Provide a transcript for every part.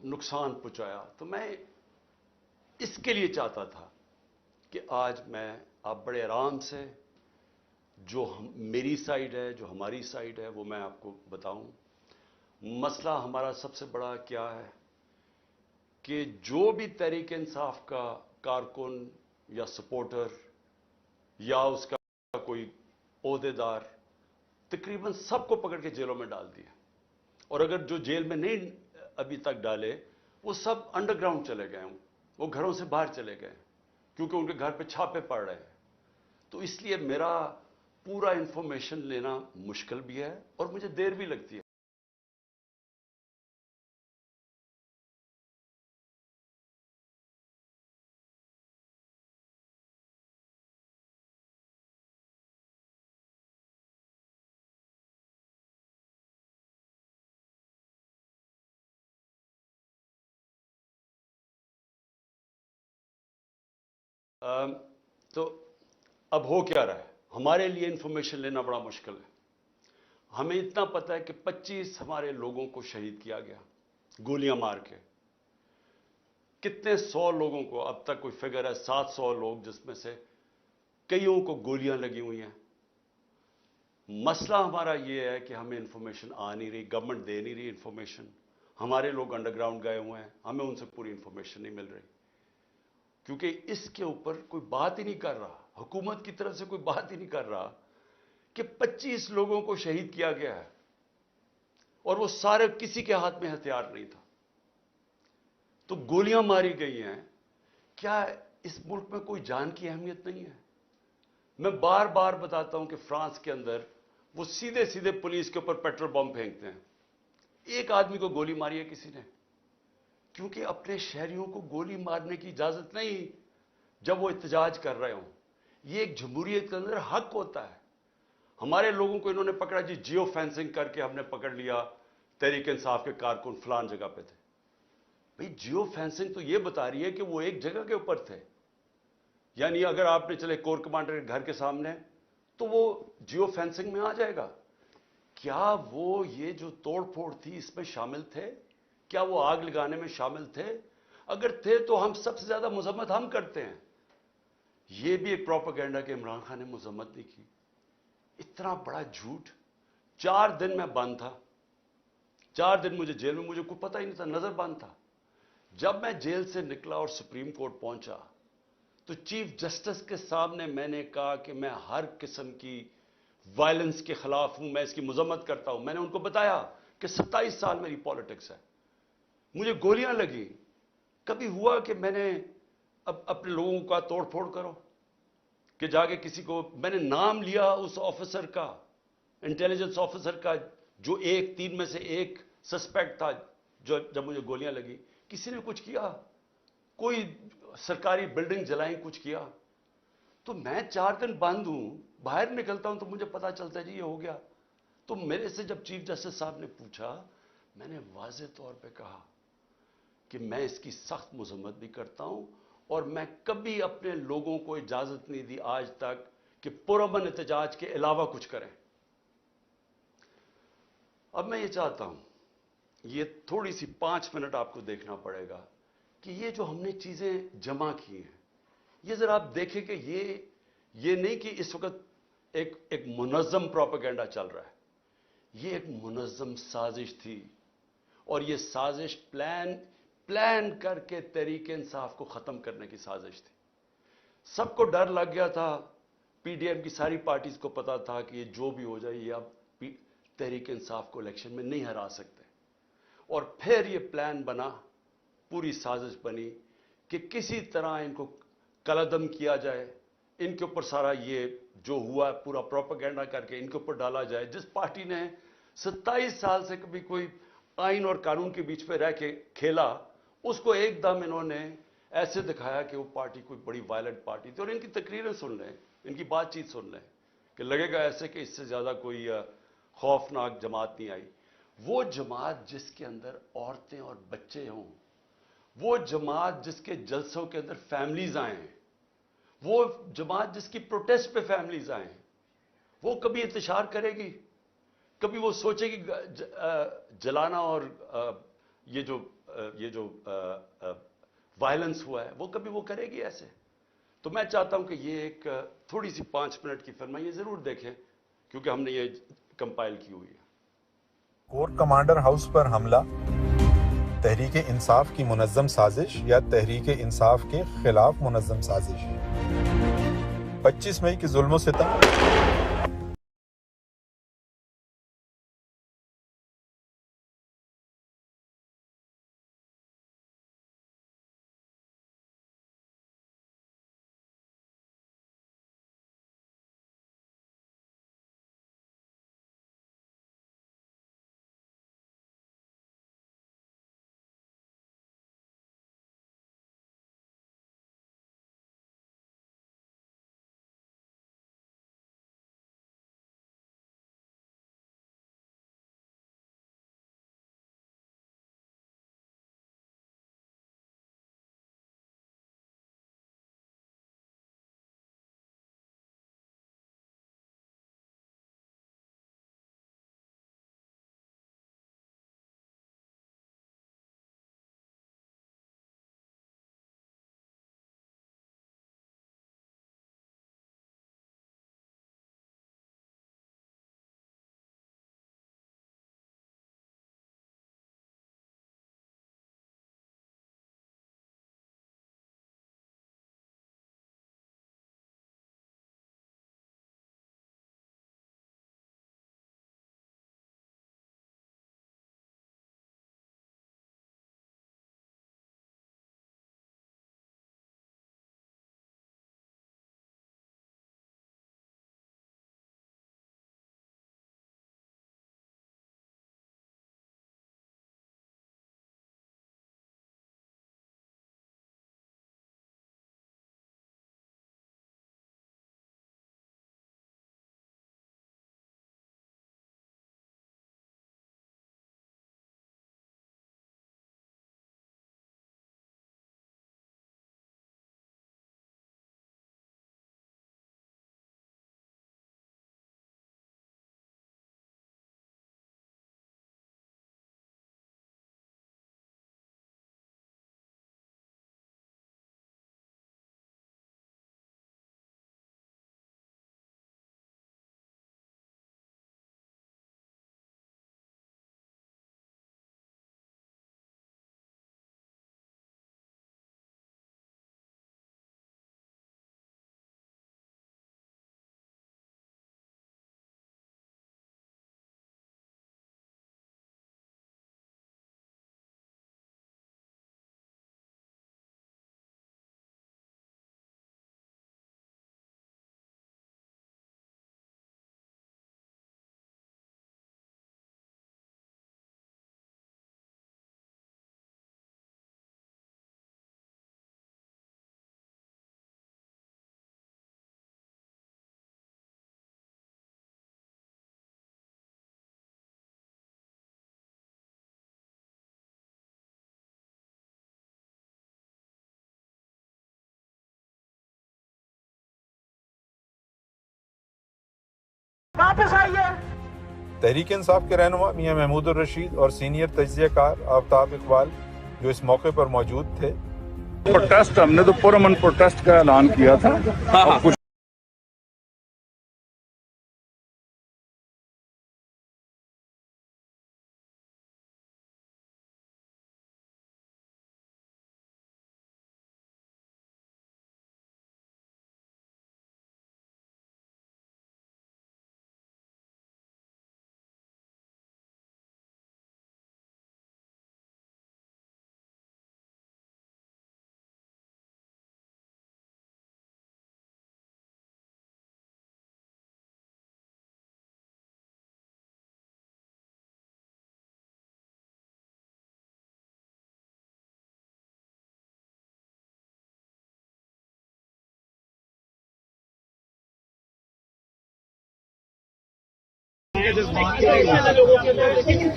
نقصان پہنچایا. تو میں اس کے لیے چاہتا تھا کہ آج میں آپ بڑے آرام سے جو میری سائڈ ہے, جو ہماری سائڈ ہے, وہ میں آپ کو بتاؤں. مسئلہ ہمارا سب سے بڑا کیا ہے کہ جو بھی تحریک انصاف کا کارکن یا سپورٹر یا اس کا کوئی عہدیدار, تقریباً سب کو پکڑ کے جیلوں میں ڈال دیا. اور اگر جو جیل میں نہیں ابھی تک ڈالے, وہ سب انڈر گراؤنڈ چلے گئے ہوں, وہ گھروں سے باہر چلے گئے کیونکہ ان کے گھر پہ چھاپے پڑ رہے ہیں. تو اس لیے میرا پورا انفارمیشن لینا مشکل بھی ہے اور مجھے دیر بھی لگتی ہے. تو اب ہو کیا رہا ہے, ہمارے لیے انفارمیشن لینا بڑا مشکل ہے. ہمیں اتنا پتا ہے کہ 25 ہمارے لوگوں کو شہید کیا گیا گولیاں مار کے. کتنے 100 لوگوں کو, اب تک کوئی فگر ہے 700 لوگ, جس میں سے کئیوں کو گولیاں لگی ہوئی ہیں. مسئلہ ہمارا یہ ہے کہ ہمیں انفارمیشن آ نہیں رہی, گورنمنٹ دے نہیں رہی انفارمیشن. ہمارے لوگ انڈر گراؤنڈ گئے ہوئے ہیں, ہمیں ان سے پوری انفارمیشن نہیں مل رہی, کیونکہ اس کے اوپر کوئی بات ہی نہیں کر رہا. حکومت کی طرف سے کوئی بات ہی نہیں کر رہا کہ 25 لوگوں کو شہید کیا گیا ہے اور وہ سارے, کسی کے ہاتھ میں ہتھیار نہیں تھا. تو گولیاں ماری گئی ہیں. کیا اس ملک میں کوئی جان کی اہمیت نہیں ہے؟ میں بار بار بتاتا ہوں کہ فرانس کے اندر وہ سیدھے سیدھے پولیس کے اوپر پیٹرول بم پھینکتے ہیں. ایک آدمی کو گولی ماری ہے کسی نے, کیونکہ اپنے شہریوں کو گولی مارنے کی اجازت نہیں جب وہ احتجاج کر رہے ہوں. یہ ایک جمہوریت کے اندر حق ہوتا ہے. ہمارے لوگوں کو انہوں نے پکڑا, جی جیو فینسنگ کر کے ہم نے پکڑ لیا, تحریک انصاف کے کارکن فلان جگہ پہ تھے. بھئی جیو فینسنگ تو یہ بتا رہی ہے کہ وہ ایک جگہ کے اوپر تھے. یعنی اگر آپ نے چلے کور کمانڈر کے گھر کے سامنے, تو وہ جیو فینسنگ میں آ جائے گا. کیا وہ یہ جو توڑ پھوڑ تھی اس میں شامل تھے؟ کیا وہ آگ لگانے میں شامل تھے؟ اگر تھے تو ہم سب سے زیادہ مذمت ہم کرتے ہیں. یہ بھی ایک پروپیگنڈا کہ عمران خان نے مذمت نہیں کی. اتنا بڑا جھوٹ. 4 دن میں بند تھا, 4 دن مجھے جیل میں, مجھے کوئی پتہ ہی نہیں تھا, نظر بند تھا. جب میں جیل سے نکلا اور سپریم کورٹ پہنچا تو چیف جسٹس کے سامنے میں نے کہا کہ میں ہر قسم کی وائلنس کے خلاف ہوں, میں اس کی مذمت کرتا ہوں. میں نے ان کو بتایا کہ 27 سال میری پالیٹکس ہے, مجھے گولیاں لگی. کبھی ہوا کہ میں نے اب اپنے لوگوں کا توڑ پھوڑ کرو کہ جا کے کسی کو, میں نے نام لیا اس آفیسر کا, انٹیلیجنس آفیسر کا, جو 3 میں سے ایک سسپیکٹ تھا جو جب مجھے گولیاں لگی. کسی نے کچھ کیا؟ کوئی سرکاری بلڈنگ جلائیں, کچھ کیا؟ تو میں 4 دن بند ہوں, باہر نکلتا ہوں تو مجھے پتا چلتا ہے جی یہ ہو گیا. تو میرے سے جب چیف جسٹس صاحب نے پوچھا, میں نے واضح طور پہ کہا کہ میں اس کی سخت مذمت بھی کرتا ہوں اور میں کبھی اپنے لوگوں کو اجازت نہیں دی آج تک کہ پرامن احتجاج کے علاوہ کچھ کریں. اب میں یہ چاہتا ہوں, یہ تھوڑی سی 5 منٹ آپ کو دیکھنا پڑے گا کہ یہ جو ہم نے چیزیں جمع کی ہیں, یہ ذرا آپ دیکھیں کہ یہ نہیں کہ اس وقت ایک منظم پروپیگنڈا چل رہا ہے. یہ ایک منظم سازش تھی اور یہ سازش پلان کر کے تحریک انصاف کو ختم کرنے کی سازش تھی. سب کو ڈر لگ گیا تھا, پی ڈی ایم کی ساری پارٹیز کو پتا تھا کہ یہ جو بھی ہو جائے یہ اب تحریک انصاف کو الیکشن میں نہیں ہرا سکتے. اور پھر یہ پلان بنا, پوری سازش بنی کہ کسی طرح ان کو کلعدم کیا جائے, ان کے اوپر سارا یہ جو ہوا پورا پروپیگنڈا کر کے ان کے اوپر ڈالا جائے. جس پارٹی نے 27 سال سے کبھی کوئی آئین اور قانون کے بیچ پہ رہ کے کھیلا, اس کو ایک دم انہوں نے ایسے دکھایا کہ وہ پارٹی کوئی بڑی وائلنٹ پارٹی تھی. اور ان کی تقریریں سن لیں, ان کی بات چیت سن لیں کہ لگے گا ایسے کہ اس سے زیادہ کوئی خوفناک جماعت نہیں آئی. وہ جماعت جس کے اندر عورتیں اور بچے ہوں, وہ جماعت جس کے جلسوں کے اندر فیملیز آئیں, وہ جماعت جس کی پروٹیسٹ پہ فیملیز آئیں, وہ کبھی انتشار کرے گی؟ کبھی وہ سوچے گی جلانا اور یہ جو یہ جو وائلنس ہوا ہے وہ کبھی وہ کرے گی ایسے؟ تو میں چاہتا ہوں کہ یہ ایک تھوڑی سی 5 منٹ کی فلم ہے، یہ ضرور دیکھیں کیونکہ ہم نے یہ کمپائل کی ہوئی ہے۔ کور کمانڈر ہاؤس پر حملہ تحریک انصاف کی منظم سازش یا تحریک انصاف کے خلاف منظم سازش؟ 25 مئی کی ظلم و ستم واپس آئیے۔ تحریک انصاف کے رہنما میاں محمود الرشید اور سینئر تجزیہ کار آفتاب اقبال جو اس موقع پر موجود تھے۔ پروٹیسٹ ہم نے تو پرامن پروٹیسٹ کا اعلان کیا تھا۔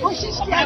کوشش کیا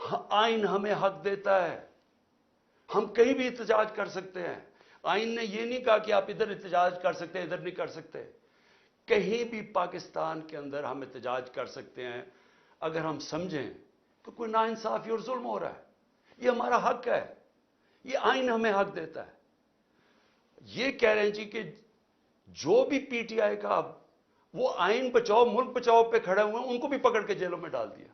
آئین ہمیں حق دیتا ہے, ہم کہیں بھی احتجاج کر سکتے ہیں. آئین نے یہ نہیں کہا کہ آپ ادھر احتجاج کر سکتے ہیں, ادھر نہیں کر سکتے. کہیں بھی پاکستان کے اندر ہم احتجاج کر سکتے ہیں اگر ہم سمجھیں کہ کوئی ناانصافی اور ظلم ہو رہا ہے. یہ ہمارا حق ہے, یہ آئین ہمیں حق دیتا ہے. یہ کہہ رہے ہیں جی کہ جو بھی پی ٹی آئی کا وہ آئین بچاؤ ملک بچاؤ پہ کھڑے ہوئے ہیں ان کو بھی پکڑ کے جیلوں میں ڈال دیا.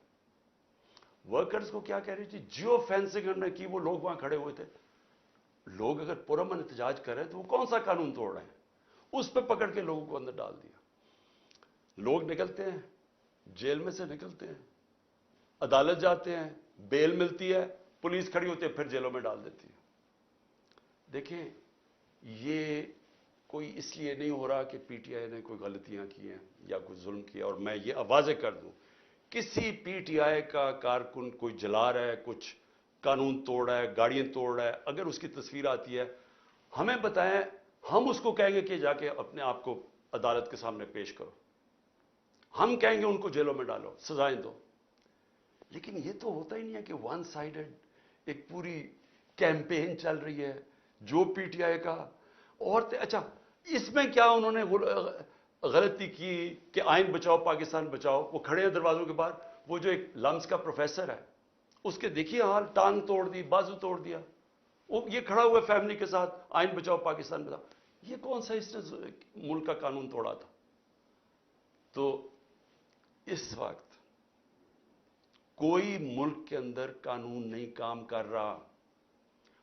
ورکرز کو کیا کہہ رہی تھی, جیو فینسنگ ہم نے کی, وہ لوگ وہاں کھڑے ہوئے تھے. لوگ اگر پرامن احتجاج کر رہے ہیں تو وہ کون سا قانون توڑ رہے ہیں, اس پہ پکڑ کے لوگوں کو اندر ڈال دیا. لوگ نکلتے ہیں, جیل میں سے نکلتے ہیں, عدالت جاتے ہیں, بیل ملتی ہے, پولیس کھڑی ہوتی ہے, پھر جیلوں میں ڈال دیتی ہے. دیکھیں یہ کوئی اس لیے نہیں ہو رہا کہ پی ٹی آئی نے کوئی غلطیاں کی ہیں یا کوئی ظلم کیا. اور میں یہ واضح کر دوں, کسی پی ٹی آئی کا کارکن کوئی جلا رہا ہے, کچھ قانون توڑ رہا ہے, گاڑیاں توڑ رہا ہے, اگر اس کی تصویر آتی ہے ہمیں بتائیں, ہم اس کو کہیں گے کہ جا کے اپنے آپ کو عدالت کے سامنے پیش کرو. ہم کہیں گے ان کو جیلوں میں ڈالو, سزائیں دو. لیکن یہ تو ہوتا ہی نہیں ہے کہ ون سائیڈڈ ایک پوری کیمپین چل رہی ہے جو پی ٹی آئی کا. اور اچھا اس میں کیا انہوں نے غلطی کی کہ آئین بچاؤ پاکستان بچاؤ, وہ کھڑے ہیں دروازوں کے باہر, وہ جو ایک لمس کا پروفیسر ہے اس کے دیکھیے حال, ٹانگ توڑ دی, بازو توڑ دیا, وہ یہ کھڑا ہوا فیملی کے ساتھ, آئین بچاؤ پاکستان بچاؤ. یہ کون سا اس نے ملک کا قانون توڑا تھا؟ تو اس وقت کوئی ملک کے اندر قانون نہیں کام کر رہا.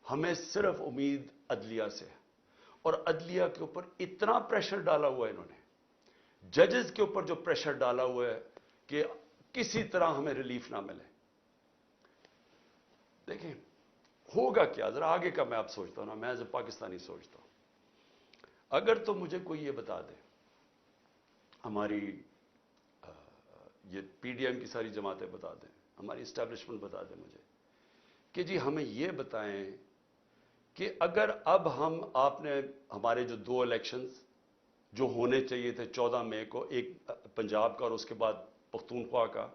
ہمیں صرف امید عدلیہ سے, اور عدلیہ کے اوپر اتنا پریشر ڈالا ہوا ہے انہوں نے, ججز کے اوپر جو پریشر ڈالا ہوا ہے کہ کسی طرح ہمیں ریلیف نہ ملے. دیکھیں ہوگا کیا, ذرا آگے کا میں اب سوچتا ہوں نا, میں ایز اے پاکستانی سوچتا ہوں. اگر تو مجھے کوئی یہ بتا دے, ہماری یہ پی ڈی ایم کی ساری جماعتیں بتا دیں, ہماری اسٹیبلشمنٹ بتا دیں مجھے کہ جی ہمیں یہ بتائیں کہ اگر اب آپ نے ہمارے جو 2 الیکشنز جو ہونے چاہیے تھے 14 مئی کو, ایک پنجاب کا اور اس کے بعد پختونخوا کا,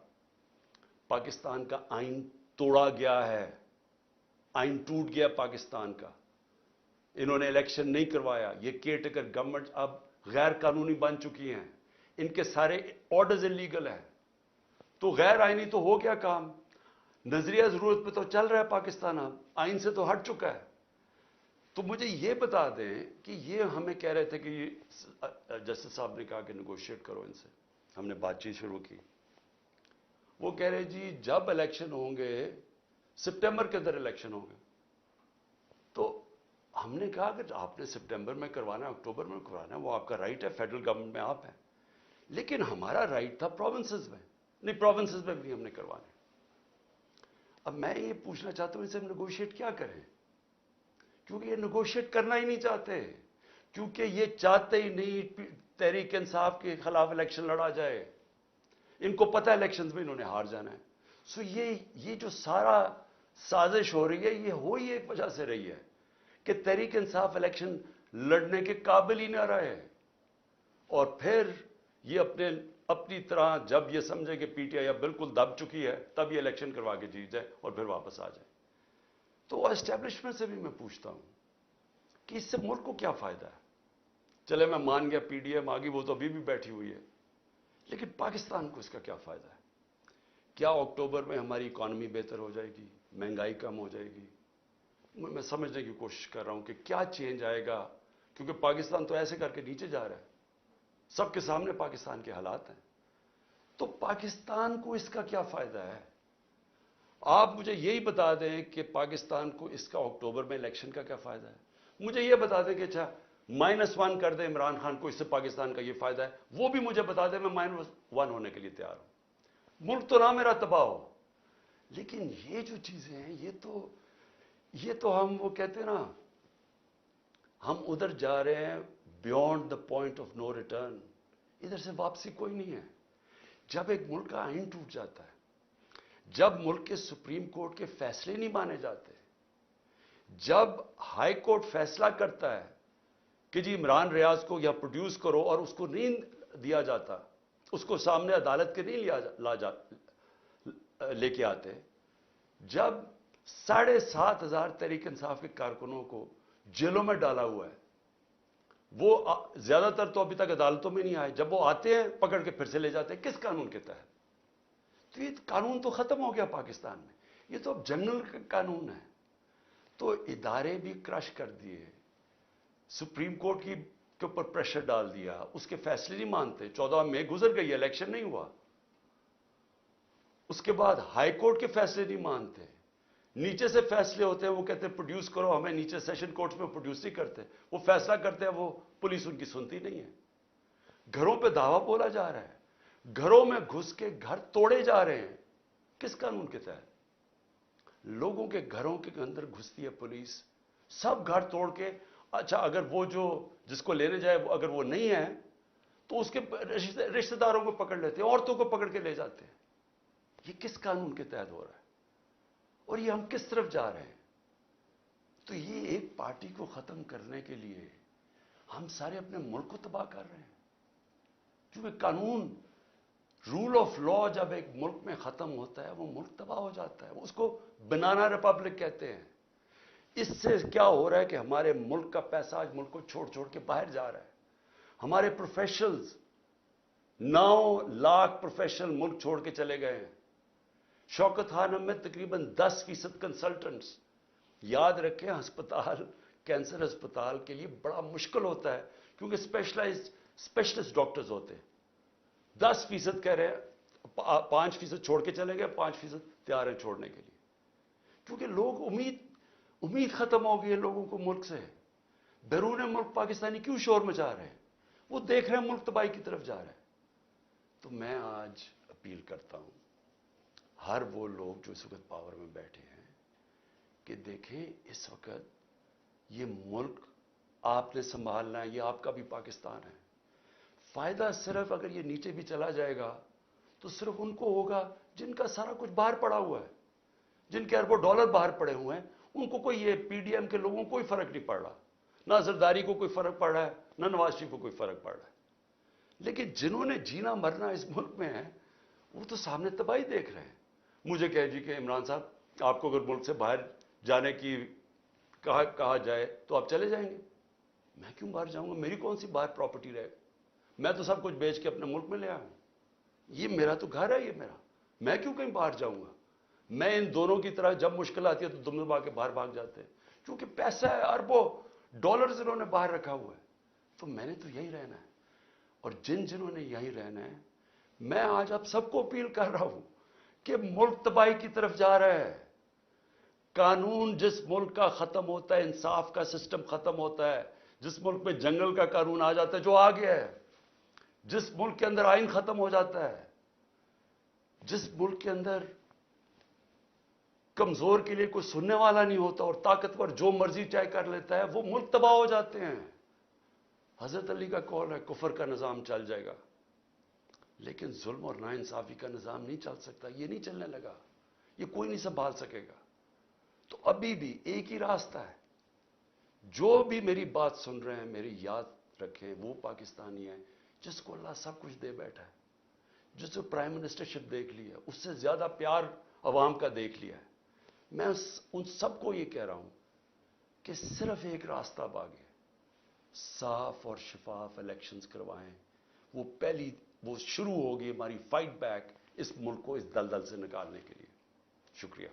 پاکستان کا آئین توڑا گیا ہے, آئین ٹوٹ گیا پاکستان کا, انہوں نے الیکشن نہیں کروایا, یہ کیئر ٹیکر گورنمنٹ اب غیر قانونی بن چکی ہیں, ان کے سارے آرڈرز انلیگل ہیں, تو غیر آئینی تو ہو گیا کام, نظریہ ضرورت پہ تو چل رہا ہے پاکستان, اب آئین سے تو ہٹ چکا ہے. تو مجھے یہ بتا دیں کہ یہ ہمیں کہہ رہے تھے کہ جسٹس صاحب نے کہا کہ نیگوشیٹ کرو ان سے, ہم نے بات چیت شروع کی. وہ کہہ رہے جی جب الیکشن ہوں گے, سپٹمبر کے اندر الیکشن ہوں گے. تو ہم نے کہا کہ آپ نے سپٹمبر میں کروانا ہے, اکتوبر میں کروانا ہے, وہ آپ کا رائٹ ہے, فیڈرل گورنمنٹ میں آپ ہیں, لیکن ہمارا رائٹ تھا پروونسز میں, نہیں پروونسز میں بھی ہم نے کروانا. اب میں یہ پوچھنا چاہتا ہوں ان سے ہم نیگوشیٹ کیا کریں, کیونکہ یہ نیگوشیٹ کرنا ہی نہیں چاہتے, کیونکہ یہ چاہتے ہی نہیں تحریک انصاف کے خلاف الیکشن لڑا جائے. ان کو پتہ ہے الیکشنز میں انہوں نے ہار جانا ہے. سو یہ جو سارا سازش ہو رہی ہے, یہ ہو ہی ایک وجہ سے رہی ہے کہ تحریک انصاف الیکشن لڑنے کے قابل ہی نہ رہے, اور پھر یہ اپنی طرح جب یہ سمجھے کہ پی ٹی آئی اب بالکل دب چکی ہے, تب یہ الیکشن کروا کے جیت جائے اور پھر واپس آ جائے. تو اسٹیبلشمنٹ سے بھی میں پوچھتا ہوں کہ اس سے ملک کو کیا فائدہ ہے. چلے میں مان گیا پی ڈی ایم آگی, وہ تو ابھی بھی بیٹھی ہوئی ہے, لیکن پاکستان کو اس کا کیا فائدہ ہے؟ کیا اکتوبر میں ہماری اکانومی بہتر ہو جائے گی, مہنگائی کم ہو جائے گی؟ میں سمجھنے کی کوشش کر رہا ہوں کہ کیا چینج آئے گا, کیونکہ پاکستان تو ایسے کر کے نیچے جا رہا ہے, سب کے سامنے پاکستان کے حالات ہیں. تو پاکستان کو اس کا کیا فائدہ ہے؟ آپ مجھے یہی بتا دیں کہ پاکستان کو اس کا اکتوبر میں الیکشن کا کیا فائدہ ہے. مجھے یہ بتا دیں کہ اچھا -1 کر دیں عمران خان کو, اس سے پاکستان کا یہ فائدہ ہے, وہ بھی مجھے بتا دیں, میں -1 ہونے کے لیے تیار ہوں. ملک تو نہ میرا تباہ ہو, لیکن یہ جو چیزیں ہیں یہ تو ہم وہ کہتے ہیں نا, ہم ادھر جا رہے ہیں beyond the point of no return, ادھر سے واپسی کوئی نہیں ہے. جب ایک ملک کا آئین ٹوٹ جاتا ہے, جب ملک کے سپریم کورٹ کے فیصلے نہیں مانے جاتے, جب ہائی کورٹ فیصلہ کرتا ہے کہ جی عمران ریاض کو یا پروڈیوس کرو اور اس کو نہیں دیا جاتا, اس کو سامنے عدالت کے نہیں لے کے آتے, جب 7,500 تحریک انصاف کے کارکنوں کو جیلوں میں ڈالا ہوا ہے، وہ زیادہ تر تو ابھی تک عدالتوں میں نہیں آئے، جب وہ آتے ہیں پکڑ کے پھر سے لے جاتے ہیں، کس قانون کے تحت؟ تو یہ قانون تو ختم ہو گیا پاکستان میں، یہ تو اب جنرل قانون ہے۔ تو ادارے بھی کرش کر دیے، سپریم کورٹ کے اوپر پریشر ڈال دیا، اس کے فیصلے نہیں مانتے۔ 14 مئی گزر گئی، الیکشن نہیں ہوا، اس کے بعد ہائی کورٹ کے فیصلے نہیں مانتے، نیچے سے فیصلے ہوتے ہیں، وہ کہتے ہیں پروڈیوس کرو، ہمیں نیچے سیشن کورٹس میں پروڈیوس نہیں کرتے، وہ فیصلہ کرتے ہیں، وہ پولیس ان کی سنتی نہیں ہے۔ گھروں پہ دعویٰ بولا جا رہا ہے، گھروں میں گھس کے گھر توڑے جا رہے ہیں، کس قانون کے تحت؟ لوگوں کے گھروں کے اندر گھستی ہے پولیس، سب گھر توڑ کے، اچھا اگر وہ جس کو لینے جائے اگر وہ نہیں ہے تو اس کے رشتہ داروں کو پکڑ لیتے ہیں، عورتوں کو پکڑ کے لے جاتے ہیں۔ یہ کس قانون کے تحت ہو رہا ہے اور یہ ہم کس طرف جا رہے ہیں؟ تو یہ ایک پارٹی کو ختم کرنے کے لیے ہم سارے اپنے ملک کو تباہ کر رہے ہیں، کیونکہ قانون، رول آف لا جب ایک ملک میں ختم ہوتا ہے وہ ملک تباہ ہو جاتا ہے، اس کو بنانا ریپبلک کہتے ہیں۔ اس سے کیا ہو رہا ہے کہ ہمارے ملک کا پیسہ آج ملک کو چھوڑ چھوڑ کے باہر جا رہا ہے، ہمارے پروفیشنلز 9 لاکھ پروفیشنل ملک چھوڑ کے چلے گئے ہیں۔ شوکت خانم میں تقریباً 10% کنسلٹنٹس، یاد رکھیں ہسپتال، کینسر ہسپتال کے لیے بڑا مشکل ہوتا ہے کیونکہ اسپیشلسٹ ڈاکٹرز ہوتے ہیں۔ 10% کہہ رہے ہیں، 5% چھوڑ کے چلے گئے، 5% تیار ہیں چھوڑنے کے لیے، کیونکہ لوگ امید ختم ہو گئی ہے لوگوں کو ملک سے۔ بیرون ملک پاکستانی کیوں شور مچا رہے ہیں؟ وہ دیکھ رہے ہیں ملک تباہی کی طرف جا رہے ہیں۔ تو میں آج اپیل کرتا ہوں ہر وہ لوگ جو اس وقت پاور میں بیٹھے ہیں کہ دیکھیں اس وقت یہ ملک آپ نے سنبھالنا ہے، یہ آپ کا بھی پاکستان ہے۔ فائدہ صرف اگر یہ نیچے بھی چلا جائے گا تو صرف ان کو ہوگا جن کا سارا کچھ باہر پڑا ہوا ہے، جن کے اربوں ڈالر باہر پڑے ہوئے ہیں، ان کو کوئی، یہ پی ڈی ایم کے لوگوں کو کوئی فرق نہیں پڑ رہا، نہ زرداری کو کوئی فرق پڑ رہا ہے، نہ نواز شریف کو کوئی فرق پڑ رہا ہے۔ لیکن جنہوں نے جینا مرنا اس ملک میں ہے وہ تو سامنے تباہی دیکھ رہے ہیں۔ مجھے کہے جی کہ عمران صاحب آپ کو اگر ملک سے باہر جانے کی کہا جائے تو آپ چلے جائیں گے؟ میں کیوں باہر جاؤں گا؟ میری کون سی باہر پراپرٹی رہے گا؟ میں تو سب کچھ بیچ کے اپنے ملک میں لے آیا ہوں، یہ میرا تو گھر ہے، یہ میرا، میں کیوں کہیں باہر جاؤں گا؟ میں ان دونوں کی طرح جب مشکل آتی ہے تو دم دبا کے باہر بھاگ جاتے ہیں، کیونکہ پیسہ ہے، اربوں ڈالرز انہوں نے باہر رکھا ہوا ہے۔ تو میں نے تو یہی رہنا ہے، اور جنہوں نے یہی رہنا ہے، میں آج آپ سب کو اپیل کر رہا ہوں کہ ملک تباہی کی طرف جا رہا ہے۔ قانون جس ملک کا ختم ہوتا ہے، انصاف کا سسٹم ختم ہوتا ہے، جس ملک میں جنگل کا قانون آ جاتا ہے جو آ گیا ہے، جس ملک کے اندر آئین ختم ہو جاتا ہے، جس ملک کے اندر کمزور کے لیے کوئی سننے والا نہیں ہوتا اور طاقتور جو مرضی چاہے کر لیتا ہے، وہ ملک تباہ ہو جاتے ہیں۔ حضرت علی کا قول ہے کفر کا نظام چل جائے گا، لیکن ظلم اور ناانصافی کا نظام نہیں چل سکتا، یہ نہیں چلنے لگا، یہ کوئی نہیں سنبھال سکے گا۔ تو ابھی بھی ایک ہی راستہ ہے، جو بھی میری بات سن رہے ہیں میری یاد رکھیں، وہ پاکستانی ہے جس کو اللہ سب کچھ دے بیٹھا ہے، جس کو پرائم منسٹرشپ دیکھ لی ہے، اس سے زیادہ پیار عوام کا دیکھ لیا ہے۔ میں ان سب کو یہ کہہ رہا ہوں کہ صرف ایک راستہ باغے، صاف اور شفاف الیکشنز کروائیں، وہ شروع ہوگی ہماری فائٹ بیک اس ملک کو اس دلدل سے نکالنے کے لیے۔ شکریہ۔